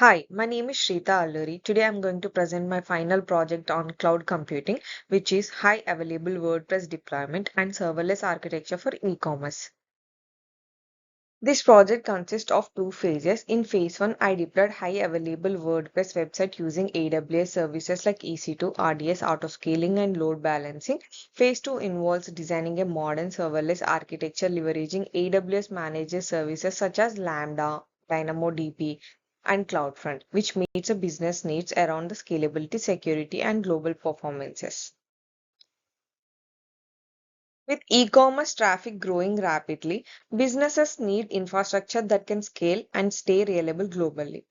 Hi, my name is Shrita Alluri. Today I'm going to present my final project on cloud computing, which is high available WordPress deployment and serverless architecture for e-commerce. This project consists of two phases. In phase 1, I deployed high available WordPress website using AWS services like EC2, RDS, autoscaling, and load balancing. Phase 2 involves designing a modern serverless architecture leveraging AWS managed services such as Lambda, DynamoDB, and CloudFront, which meets the business needs around the scalability, security, and global performances. With e-commerce traffic growing rapidly, businesses need infrastructure that can scale and stay reliable globally.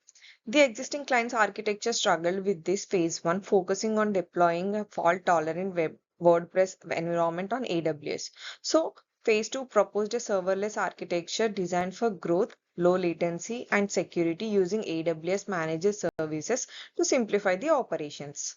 The existing client's architecture struggled with this phase 1, focusing on deploying a fault-tolerant web WordPress environment on AWS. So, phase 2 proposed a serverless architecture designed for growth, low latency, and security using AWS managed services to simplify the operations.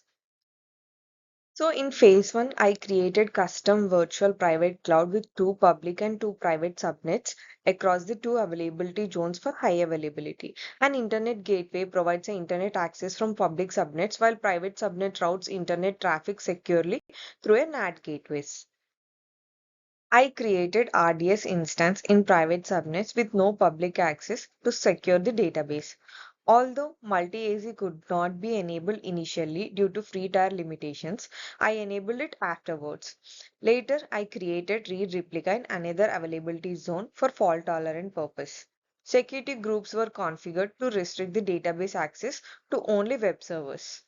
So in phase 1, I created custom virtual private cloud with two public and two private subnets across the two availability zones for high availability. An internet gateway provides an internet access from public subnets while private subnet routes internet traffic securely through a NAT gateways. I created RDS instance in private subnets with no public access to secure the database. Although multi-AZ could not be enabled initially due to free tier limitations, I enabled it afterwards. Later, I created read replica in another availability zone for fault-tolerant purpose. Security groups were configured to restrict the database access to only web servers.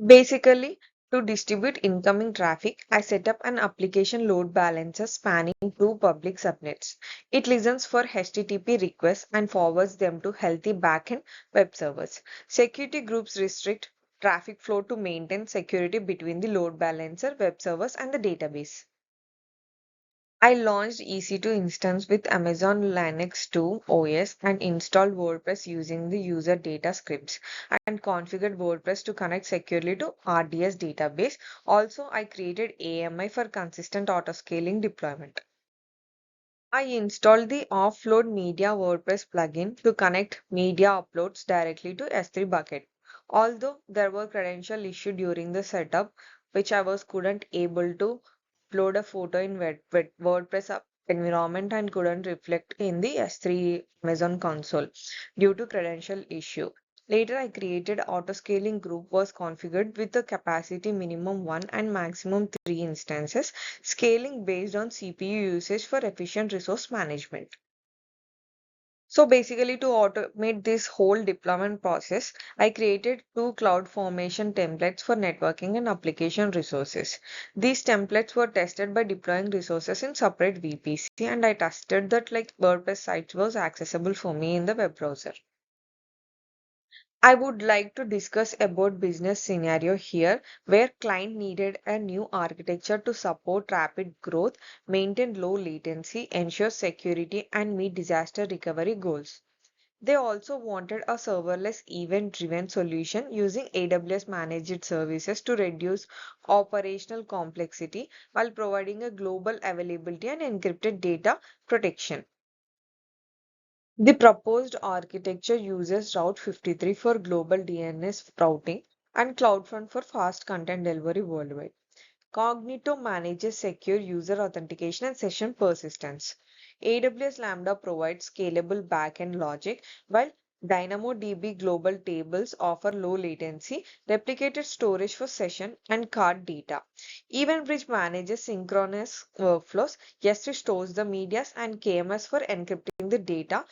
Basically, to distribute incoming traffic, I set up an application load balancer spanning two public subnets. It listens for HTTP requests and forwards them to healthy backend web servers. Security groups restrict traffic flow to maintain security between the load balancer, web servers, and the database. I launched EC2 instance with Amazon Linux 2 OS and installed WordPress using the user data scripts and configured WordPress to connect securely to RDS database. Also, I created AMI for consistent autoscaling deployment. I installed the Offload Media WordPress plugin to connect media uploads directly to S3 bucket. Although there were credential issue during the setup, which I was couldn't able to upload a photo in WordPress environment and couldn't reflect in the S3 Amazon console due to credential issue. Later, I created autoscaling group was configured with the capacity minimum 1 and maximum 3 instances, scaling based on CPU usage for efficient resource management. So basically to automate this whole deployment process, I created two cloud formation templates for networking and application resources. These templates were tested by deploying resources in separate VPC and I tested that like WordPress sites was accessible for me in the web browser. I would like to discuss about business scenario here where client needed a new architecture to support rapid growth, maintain low latency, ensure security and meet disaster recovery goals. They also wanted a serverless event-driven solution using AWS managed services to reduce operational complexity while providing a global availability and encrypted data protection. The proposed architecture uses Route 53 for global DNS routing and CloudFront for fast content delivery worldwide. Cognito manages secure user authentication and session persistence. AWS Lambda provides scalable backend logic, while DynamoDB global tables offer low latency, replicated storage for session and card data. EventBridge manages synchronous workflows. S3 stores the medias and KMS for encrypting the data.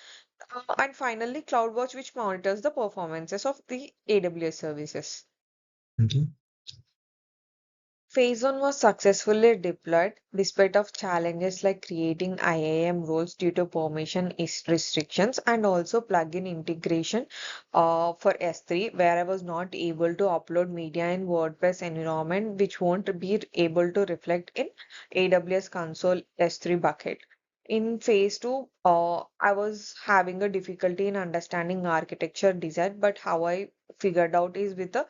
And finally, CloudWatch, which monitors the performances of the AWS services. Phase 1 was successfully deployed despite of challenges like creating IAM roles due to permission restrictions and also plugin integration for S3 where I was not able to upload media in WordPress environment which won't be able to reflect in AWS console S3 bucket. In phase 2, I was having a difficulty in understanding architecture design, but how I figured out is with the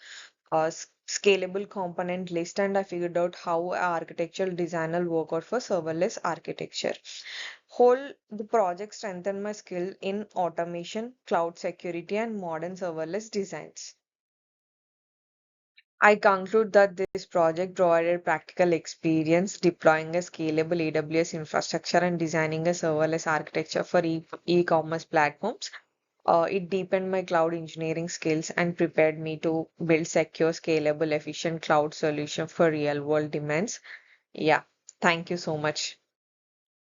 scalable component list and I figured out how a architectural design will work out for serverless architecture. Whole the project strengthened my skill in automation, cloud security, and modern serverless designs. I conclude that this project provided practical experience deploying a scalable AWS infrastructure and designing a serverless architecture for e-commerce platforms. It deepened my cloud engineering skills and prepared me to build secure, scalable, efficient cloud solution for real-world demands. Yeah, thank you so much.